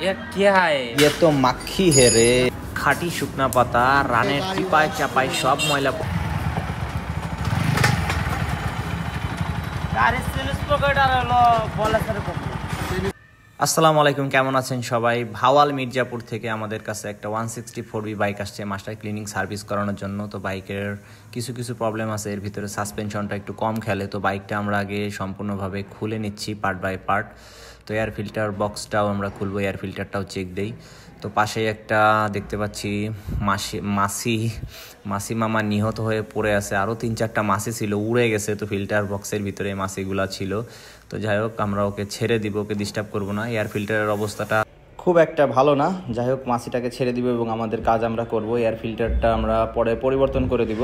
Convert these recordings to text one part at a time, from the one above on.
ये क्या है? ये तो मक्खी है रे। খাঁটি শুকনা পাতা রানের চিপায় চাপায় সব ময়লা। আসসালামু আলাইকুম, কেমন আছেন সবাই? ভাওয়াল মির্জাপুর থেকে আমাদের কাছে একটা 164B বাইক আসছে মাস্টার ক্লিনিং সার্ভিস করানোর জন্য। তো বাইকের কিছু কিছু প্রবলেম আছে, এর ভিতরে সাসপেনশনটা একটু কম খেলে। তো বাইকটা আমরা আগে সম্পূর্ণভাবে খুলে নিচ্ছি পার্ট বাই পার্ট। তো এয়ার ফিল্টার বক্সটাও আমরা খুলবো, এয়ার ফিল্টারটাও চেক দেই। তো পাশেই একটা দেখতে পাচ্ছি মাসি মামা নিহত হয়ে পড়ে আছে, আরও 3-4টা মাছি ছিল উড়ে গেছে। তো ফিল্টার বক্সের ভিতরে মাছিগুলা ছিল। তো যাই হোক, আমরা ওকে ছেড়ে দিব, ওকে ডিস্টার্ব করবো না। এয়ার ফিল্টারের অবস্থাটা খুব একটা ভালো না। যাই হোক, মাছিটাকে ছেড়ে দিব এবং আমাদের কাজ আমরা করব। এয়ার ফিল্টারটা আমরা পরে পরিবর্তন করে দিব।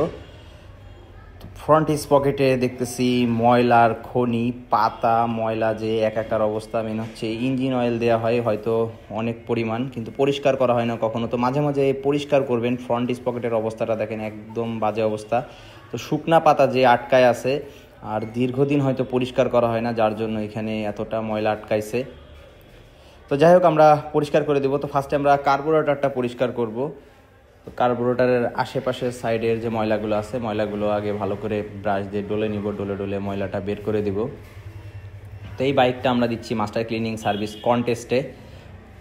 ফ্রন্ট স্পকেটে দেখতেছি ময়লার খনি, পাতা ময়লা, যে একটার অবস্থা মেন হচ্ছে ইঞ্জিন অয়েল দেওয়া হয় হয়তো অনেক পরিমাণ, কিন্তু পরিষ্কার করা হয় না কখনো। তো মাঝে মাঝে পরিষ্কার করবেন। ফ্রন্ট স্পকেটের অবস্থাটা দেখেন, একদম বাজে অবস্থা। তো শুকনা পাতা যে আটকায় আছে, আর দীর্ঘদিন হয়তো পরিষ্কার করা হয় না, যার জন্য এখানে এতটা ময়লা আটকাইছে। তো যাই হোক, আমরা পরিষ্কার করে দেবো। তো ফার্স্টে আমরা কার্বোরেটরটা পরিষ্কার করব। তো কার্বোরেটরের আশেপাশের সাইডের যে ময়লাগুলো আছে, ময়লাগুলো আগে ভালো করে ব্রাশ দিয়ে ডলে নিব, ডলে ময়লাটা বের করে দিব। তো এই বাইকটা আমরা দিচ্ছি মাস্টার ক্লিনিং সার্ভিস কন্টেস্টে,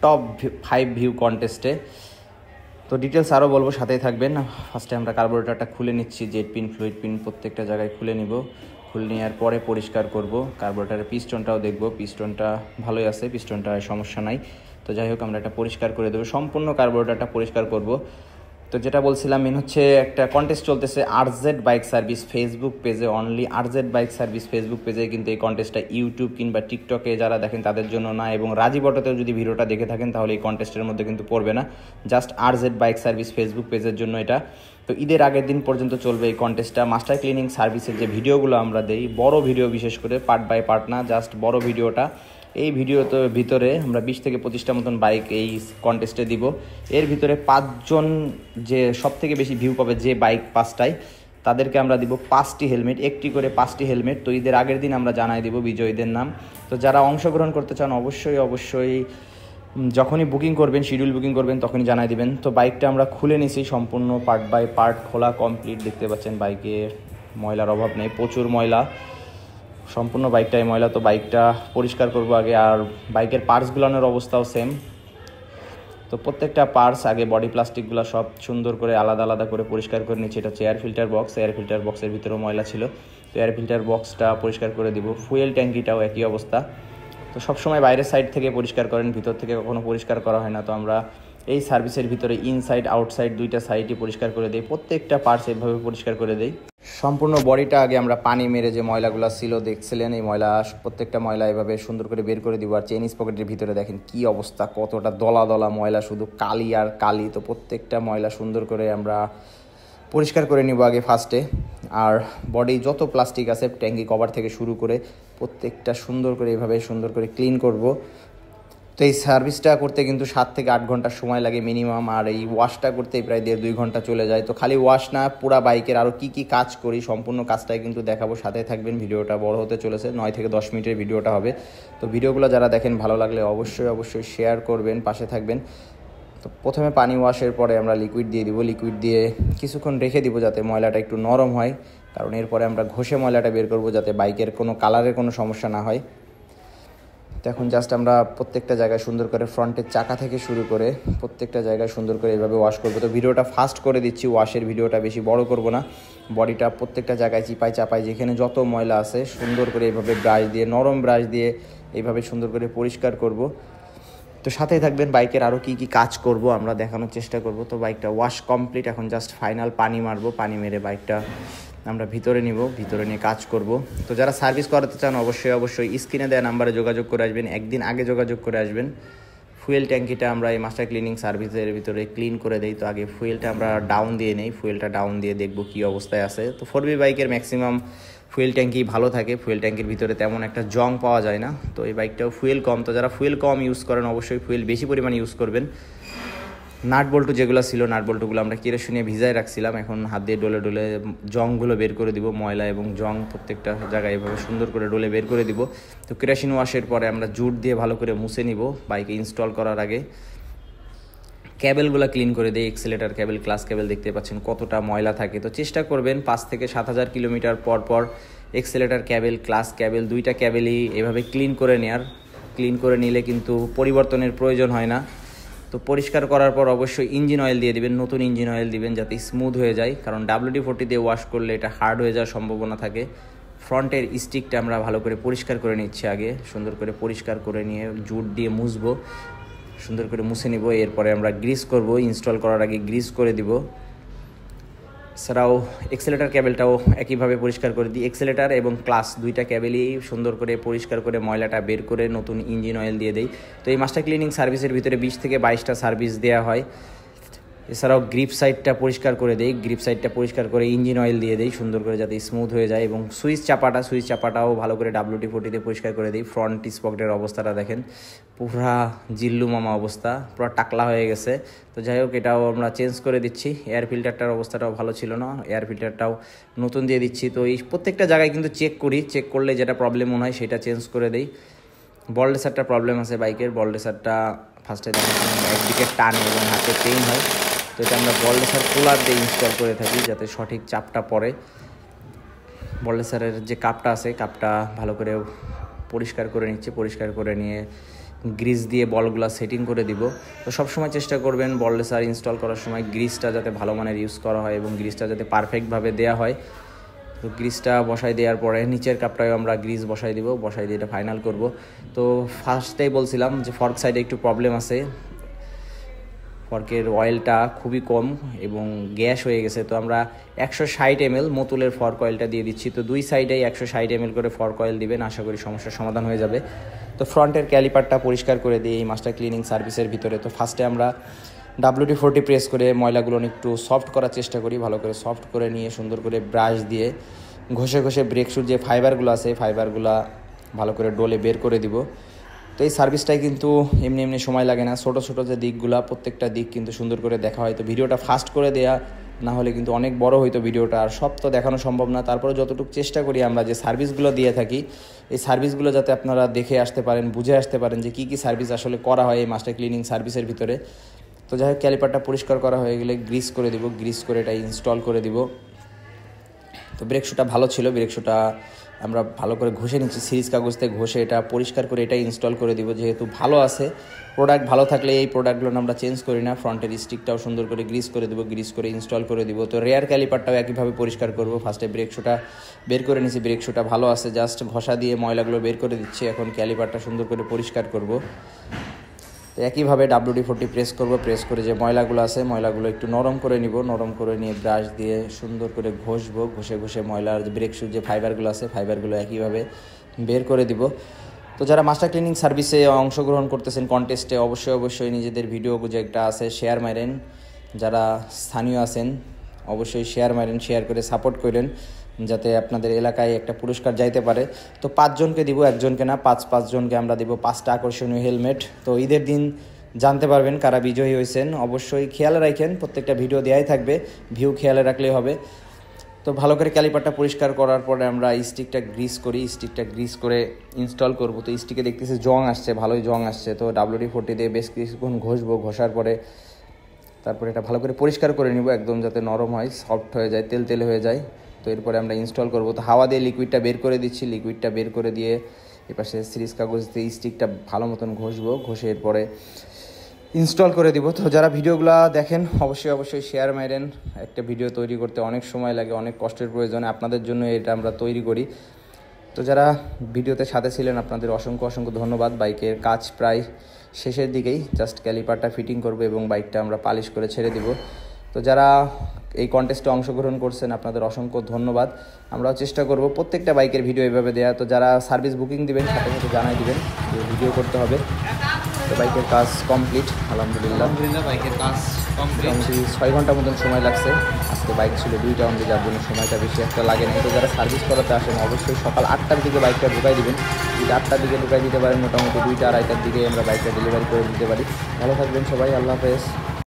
টপ 5 ভিউ কন্টেস্টে। তো ডিটেলস আরও বলবো, সাথেই থাকবেন। ফার্স্টে আমরা কার্বোরেটরটা খুলে নিচ্ছি, জেট পিন, ফ্লুইড পিন প্রত্যেকটা জায়গায় খুলে নিব। খুলে নেওয়ার পরে পরিষ্কার করব। কার্বোরেটরের পিস্টনটাও দেখব, পিস্টনটা ভালোই আছে, পিস্টনটা সমস্যা নাই। তো যাই হোক, আমরা এটা পরিষ্কার করে দেবো, সম্পূর্ণ কার্বোরেটরটা পরিষ্কার করব। তো যেটা বলছিলাম, মেন হচ্ছে একটা কন্টেস্ট চলতেছে আরজেড বাইক সার্ভিস ফেসবুক পেজে, only RZ bike service Facebook পেজে। কিন্তু এই কন্টেস্টটা ইউটিউব কিংবা টিকটকে যারা দেখেন তাদের জন্য না, এবং রাজীব অটোতেও যদি ভিডিওটা দেখে থাকেন তাহলে এই কন্টেস্টের মধ্যে কিন্তু পড়বে না। Just RZ bike service Facebook পেজের জন্য এটা। তো ঈদের আগের দিন পর্যন্ত চলবে এই কন্টেস্টটা। মাস্টার ক্লিনিং সার্ভিসের যে ভিডিওগুলো আমরা দেই, বড় ভিডিও বিশেষ করে, পার্ট বাই পার্ট না, জাস্ট বড় ভিডিওটা, এই ভিডিওতে ভিতরে আমরা 20 থেকে 25টা মতন বাইক এই কন্টেস্টে দিব। এর ভিতরে 5জন যে সব থেকে বেশি ভিউ পাবে, যে বাইক 5টায়, তাদেরকে আমরা দিব 5টি হেলমেট, একটি করে 5টি হেলমেট। তো ঈদের আগের দিন আমরা জানাই দিব বিজয়ীদের নাম। তো যারা অংশগ্রহণ করতে চান অবশ্যই যখনই বুকিং করবেন, শিডিউল বুকিং করবেন, তখনই জানাই দিবেন। তো বাইকটা আমরা খুলে নিছি, সম্পূর্ণ পার্ট বাই পার্ট খোলা কমপ্লিট। দেখতে পাচ্ছেন বাইকে ময়লার অভাব নেই, প্রচুর ময়লা, সম্পূর্ণ বাইকটাই ময়লা। তো বাইকটা পরিষ্কার করব আগে। আর বাইকের পার্টসগুলোর অবস্থাও সেম। তো প্রত্যেকটা পার্টস আগে, বডি প্লাস্টিকগুলো সব সুন্দর করে আলাদা আলাদা করে পরিষ্কার করে নিচ্ছি। এটা হচ্ছে air filter box, air filter বক্সের ভিতরেও ময়লা ছিল। তো এয়ার ফিল্টার বক্সটা পরিষ্কার করে দিব। ফুয়েল ট্যাঙ্কিটাও একই অবস্থা। তো সবসময় বাইরের সাইড থেকে পরিষ্কার করেন, ভিতর থেকে কখনো পরিষ্কার করা হয় না। তো আমরা এই সার্ভিসের ভিতরে ইনসাইড আউটসাইড দুইটা সাইডই পরিষ্কার করে দিই, প্রত্যেকটা পার্টস এভাবে পরিষ্কার করে দিই। সম্পূর্ণ বডিটা আগে আমরা পানি মেরে, যে ময়লাগুলো ছিল দেখছিলেন, এই ময়লা প্রত্যেকটা ময়লা এভাবে সুন্দর করে বের করে দিব। আর চেইন পকেটের ভিতরে দেখেন কি অবস্থা, কতটা দলা দলা ময়লা, শুধু কালি আর কালি। তো প্রত্যেকটা ময়লা সুন্দর করে আমরা পরিষ্কার করে নিব আগে ফার্স্টে। আর বডি যত প্লাস্টিক আছে, ট্যাঙ্কি কভার থেকে শুরু করে প্রত্যেকটা সুন্দর করে এভাবে সুন্দর করে ক্লিন করব। তো এই সার্ভিসটা করতে কিন্তু 7 থেকে 8 ঘন্টা সময় লাগে মিনিমাম। আর এই ওয়াশটা করতে প্রায় 1.5-2 ঘন্টা চলে যায়। তো খালি ওয়াশ না, পুরা বাইকের আরও কী কাজ করি, সম্পূর্ণ কাজটাই কিন্তু দেখাবো, সাথে থাকবেন। ভিডিওটা বড় হতে চলেছে, 9 থেকে 10 মিনিটের ভিডিওটা হবে। তো ভিডিওগুলো যারা দেখেন ভালো লাগলে অবশ্যই শেয়ার করবেন, পাশে থাকবেন। তো প্রথমে পানি ওয়াশের পরে আমরা লিকুইড দিয়ে দিব, লিকুইড দিয়ে কিছুক্ষণ রেখে দিব যাতে ময়লাটা একটু নরম হয়, কারণ এরপরে আমরা ঘষে ময়লাটা বের করব যাতে বাইকের কোনো কালারের কোনো সমস্যা না হয়। তো এখন জাস্ট আমরা প্রত্যেকটা জায়গায় সুন্দর করে, ফ্রন্টের চাকা থেকে শুরু করে প্রত্যেকটা জায়গায় সুন্দর করে এইভাবে ওয়াশ করবো। তো ভিডিওটা ফাস্ট করে দিচ্ছি, ওয়াশের ভিডিওটা বেশি বড় করব না। বডিটা প্রত্যেকটা জায়গায় চিপাই চাপাই, যেখানে যত ময়লা আছে সুন্দর করে এইভাবে ব্রাশ দিয়ে, নরম ব্রাশ দিয়ে এইভাবে সুন্দর করে পরিষ্কার করব। তো সাথেই থাকবেন, বাইকের আরও কী কাজ করব আমরা দেখানোর চেষ্টা করব। তো বাইকটা ওয়াশ কমপ্লিট, এখন জাস্ট ফাইনাল পানি মারবো, পানি মেরে বাইকটা আমরা ভিতরে নিব, ভিতরে নিয়ে কাজ করব। তো যারা সার্ভিস করাতে চান অবশ্যই স্ক্রিনে দেওয়া নাম্বারে যোগাযোগ করে আসবেন, একদিন আগে যোগাযোগ করে আসবেন। ফুয়েল ট্যাঙ্কিটা আমরা এই মাস্টার ক্লিনিং সার্ভিসের ভিতরে ক্লিন করে দেই। তো আগে ফুয়েলটা আমরা ডাউন দিয়ে নেই, ফুয়েলটা ডাউন দিয়ে দেখব কী অবস্থায় আছে। তো 4B বাইকের ম্যাক্সিমাম ফুয়েল ট্যাঙ্কি ভালো থাকে, ফুয়েল ট্যাঙ্কির ভিতরে তেমন একটা জং পাওয়া যায় না। তো এই বাইকটাও ফুয়েল কম, তো যারা ফুয়েল কম ইউজ করেন অবশ্যই ফুয়েল বেশি পরিমাণে ইউজ করবেন। নাট বল্টু যেগুলো ছিল নাট বল্টুগুলো আমরা কেড়ে শুনিয়ে ভিজায় রাখছিলাম, এখন হাত দিয়ে ডলে ডলে জংগুলো বের করে দিব, ময়লা এবং জং প্রত্যেকটা জায়গায় এভাবে সুন্দর করে ডলে বের করে দিব। তো কেরাসিন ওয়াশের পরে আমরা জুট দিয়ে ভালো করে মুছে নিব বাইকে ইনস্টল করার আগে। ক্যাবেলগুলো ক্লিন করে দিই, এক্সেলেটার ক্যাবেল, ক্লাস ক্যাবেল দেখতে পাচ্ছেন কতটা ময়লা থাকে। তো চেষ্টা করবেন 5 থেকে 7,000 কিলোমিটার পর পর এক্সেলেটার ক্যাবেল, ক্লাস ক্যাবেল, দুইটা ক্যাবেলই এভাবে ক্লিন করে নেওয়ার। ক্লিন করে নিলে কিন্তু পরিবর্তনের প্রয়োজন হয় না। তো পরিষ্কার করার পর অবশ্যই ইঞ্জিন অয়েল দিয়ে দিবেন, নতুন ইঞ্জিন অয়েল দিবেন যাতে স্মুথ হয়ে যায়, কারণ WD-40 দিয়ে ওয়াশ করলে এটা হার্ড হয়ে যাওয়ার সম্ভাবনা থাকে। ফ্রন্টের স্টিকটা আমরা ভালো করে পরিষ্কার করে নিচ্ছি আগে, সুন্দর করে পরিষ্কার করে নিয়ে জুট দিয়ে মুছবো, সুন্দর করে মুছে নিব। এরপরে আমরা গ্রিস করব, ইনস্টল করার আগে গ্রিস করে দিব। এছাড়াও এক্সেলেটার ক্যাবেলটাও একইভাবে পরিষ্কার করে দিই। এক্সেলেটার এবং ক্লাস দুইটা ক্যাবেলই সুন্দর করে পরিষ্কার করে ময়লাটা বের করে নতুন ইঞ্জিন অয়েল দিয়ে দেই। তো এই মাস্টার ক্লিনিং সার্ভিসের ভিতরে 20 থেকে 22টা সার্ভিস দেওয়া হয়। এছাড়াও গ্রিপ সাইডটা পরিষ্কার করে দেই, গ্রিপ সাইডটা পরিষ্কার করে ইঞ্জিন অয়েল দিয়ে দেই সুন্দর করে যাতে স্মুথ হয়ে যায়। এবং সুইচ চাপাটাও ভালো করে WD-40 দিয়ে পরিষ্কার করে দিই। ফ্রন্ট স্পকেটের অবস্থাটা দেখেন পুরা জিল্লু মামা অবস্থা, পুরো টাকলা হয়ে গেছে। তো যাই হোক এটাও আমরা চেঞ্জ করে দিচ্ছি। এয়ার ফিল্টারটার অবস্থাটাও ভালো ছিল না, এয়ার ফিল্টারটাও নতুন দিয়ে দিচ্ছি। তো এই প্রত্যেকটা জায়গায় কিন্তু চেক করলে যেটা প্রবলেম মনে হয় সেটা চেঞ্জ করে দেই। বল রেসারটা প্রবলেম আছে বাইকের, বল রেসারটা ফার্স্টে দেখেন একদিকে টানে এবং হাতে পেইন হয়। তো এটা আমরা বল রেসার কুলার দিয়ে ইনস্টল করে থাকি যাতে সঠিক চাপটা পড়ে। বল রেসারের যে কাপটা আছে কাপটা ভালো করে পরিষ্কার করে নিচ্ছে, পরিষ্কার করে নিয়ে গ্রিস দিয়ে বলগুলা সেটিং করে দিব। তো সবসময় চেষ্টা করবেন বল রেসার ইনস্টল করার সময় গ্রিসটা যাতে ভালো মানের ইউজ করা হয় এবং গ্রিসটা যাতে পারফেক্টভাবে দেওয়া হয়। তো গ্রিসটা বসাই দেওয়ার পরে নিচের কাপটায় আমরা গ্রিস বসাই দিব, বসাই দিয়ে এটা ফাইনাল করব। তো ফার্স্টেই বলছিলাম যে ফর্ক সাইডে একটু প্রবলেম আছে, ফর্কের অয়েলটা খুবই কম এবং গ্যাস হয়ে গেছে। তো আমরা 160 ml মতুলের ফর্ক অয়েলটা দিয়ে দিচ্ছি। তো দুই সাইডেই 160 ml করে ফর্ক অয়েল দিবেন, আশা করি সমস্যার সমাধান হয়ে যাবে। তো ফ্রন্টের ক্যালিপারটা পরিষ্কার করে দিই এই মাস্টার ক্লিনিং সার্ভিসের ভিতরে। তো ফার্স্টে আমরা WD-40 প্রেস করে ময়লাগুলো একটু সফট করার চেষ্টা করি, ভালো করে সফট করে নিয়ে সুন্দর করে ব্রাশ দিয়ে ঘষে ঘষে ব্রেক শুর যে ফাইবারগুলো আছে ফাইবারগুলো ভালো করে ডলে বের করে দিব। তো এই সার্ভিসটাই কিন্তু এমনি সময় লাগে না, ছোটো ছোটো যে দিকগুলো প্রত্যেকটা দিক কিন্তু সুন্দর করে দেখা হয়। তো ভিডিওটা ফাস্ট করে দেয়া না হলে কিন্তু অনেক বড় হইতো ভিডিওটা, আর সব তো দেখানো সম্ভব না। তারপরে যতটুকু চেষ্টা করি আমরা যে সার্ভিসগুলো দিয়ে থাকি এই সার্ভিসগুলো যাতে আপনারা দেখে আসতে পারেন, বুঝে আসতে পারেন যে কী সার্ভিস আসলে করা হয় এই মাস্টার ক্লিনিং সার্ভিসের ভিতরে। তো যাই হোক ক্যালিপারটা পরিষ্কার করা হয়ে গেলে গ্রিস করে দিব, গ্রিস করে এটা ইনস্টল করে দিব। তো ব্রেক শুটা ভালো ছিল, ব্রেক শুটা আমরা ভালো করে ঘষে নিচ্ছি, সিরিজ কাগজ থেকে ঘষে এটা পরিষ্কার করে এটা ইনস্টল করে দিব। যেহেতু ভালো আছে প্রোডাক্ট, ভালো থাকলে এই প্রোডাক্টগুলো আমরা চেঞ্জ করি না। ফ্রন্টের স্টিকটাও সুন্দর করে গ্রিস করে দেবো, গ্রিস করে ইনস্টল করে দিব। তো রেয়ার ক্যালিপারটাও একইভাবে পরিষ্কার করব। ফার্স্টে ব্রেক শুটা বের করে নিচ্ছি, ব্রেক শুটা ভালো আছে, জাস্ট ঘষা দিয়ে ময়লাগুলো বের করে দিচ্ছি। এখন ক্যালিপারটা সুন্দর করে পরিষ্কার করব। তো একইভাবে WD-40 প্রেস করব, প্রেস করে যে ময়লাগুলো আছে ময়লাগুলো একটু নরম করে নিব, নরম করে নিয়ে ব্রাশ দিয়ে সুন্দর করে ঘষবো, ঘষে ঘষে ময়লার ব্রেক শুর যে ফাইবারগুলো আছে ফাইবারগুলো একইভাবে বের করে দিব। তো যারা মাস্টার ক্লিনিং সার্ভিসে অংশগ্রহণ করতেছেন কন্টেস্টে অবশ্যই নিজেদের ভিডিও যে একটা আছে শেয়ার মারেন, যারা স্থানীয় আছেন অবশ্যই শেয়ার মারেন, শেয়ার করে সাপোর্ট করেন যাতে আপনাদের এলাকায় একটা পুরস্কার যাইতে পারে। তো 5 জনকে দিব, একজনকে না, 5 জনকে আমরা দিব 5টা আকর্ষণীয় হেলমেট। তো ঈদের দিন জানতে পারবেন কারা বিজয়ী হয়েছেন। অবশ্যই খেয়াল রাখেন, প্রত্যেকটা ভিডিও দেওয়াই থাকবে, ভিউ খেয়ালে রাখলেই হবে। তো ভালো করে ক্যালিপারটা পরিষ্কার করার পরে আমরা স্টিকটা গ্রিস করি, স্টিকটা গ্রিস করে ইনস্টল করব। তো স্টিকে দেখতেছি জং আসছে, ভালোই জং আসছে। তো WD-40 দিয়ে বেশ কিছুক্ষণ ঘষবো, ঘষার পরে তারপরে এটা ভালো করে পরিষ্কার করে নিব একদম যাতে নরম হয়, সফট হয়ে যায়, তেল হয়ে যায়। তো এরপরে আমরা ইনস্টল করব। তো হাওয়া দিয়ে লিকুইডটা বের করে দিচ্ছি, লিকুইডটা বের করে দিয়ে এপাশে সিরিজ কাগজ দিয়ে স্টিকটা ভালো মতন ঘষবো, ঘষে এরপরে ইনস্টল করে দিব। তো যারা ভিডিওগুলো দেখেন অবশ্যই শেয়ার মারেন। একটা ভিডিও তৈরি করতে অনেক সময় লাগে, অনেক কষ্টের প্রয়োজন, আপনাদের জন্য এটা আমরা তৈরি করি। তো যারা ভিডিওতে সাথে ছিলেন আপনাদের অসংখ্য ধন্যবাদ। বাইকের কাজ প্রায় শেষের দিকেই, জাস্ট ক্যালিপারটা ফিটিং করব এবং বাইকটা আমরা পালিশ করে ছেড়ে দিব। তো যারা এই কন্টেস্টে অংশগ্রহণ করছেন আপনাদের অসংখ্য ধন্যবাদ। আমরাও চেষ্টা করব প্রত্যেকটা বাইকের ভিডিও এভাবে দেওয়া। তো যারা সার্ভিস বুকিং দিবেন সাথে সাথে জানাই দিবেন যে ভিডিও করতে হবে। তো বাইকের কাজ কমপ্লিট আলহামদুলিল্লাহ, বাইকের কাজ কমপ্লিট। 6 ঘন্টার মতন সময় লাগছে। আজকে বাইক ছিল 2টা অনলি, যার জন্য সময়টা বেশি একটা লাগে না। তো যারা সার্ভিস করাতে আসেন অবশ্যই সকাল 8টার দিকে বাইকটা ঢুকাই দিবেন। যদি 8টার দিকে ঢুকাই দিতে পারেন মোটামুটি 2টা আড়াইটার দিকে আমরা বাইকটা ডেলিভারি করে দিতে পারি। ভালো থাকবেন সবাই, আল্লাহ হাফেজ।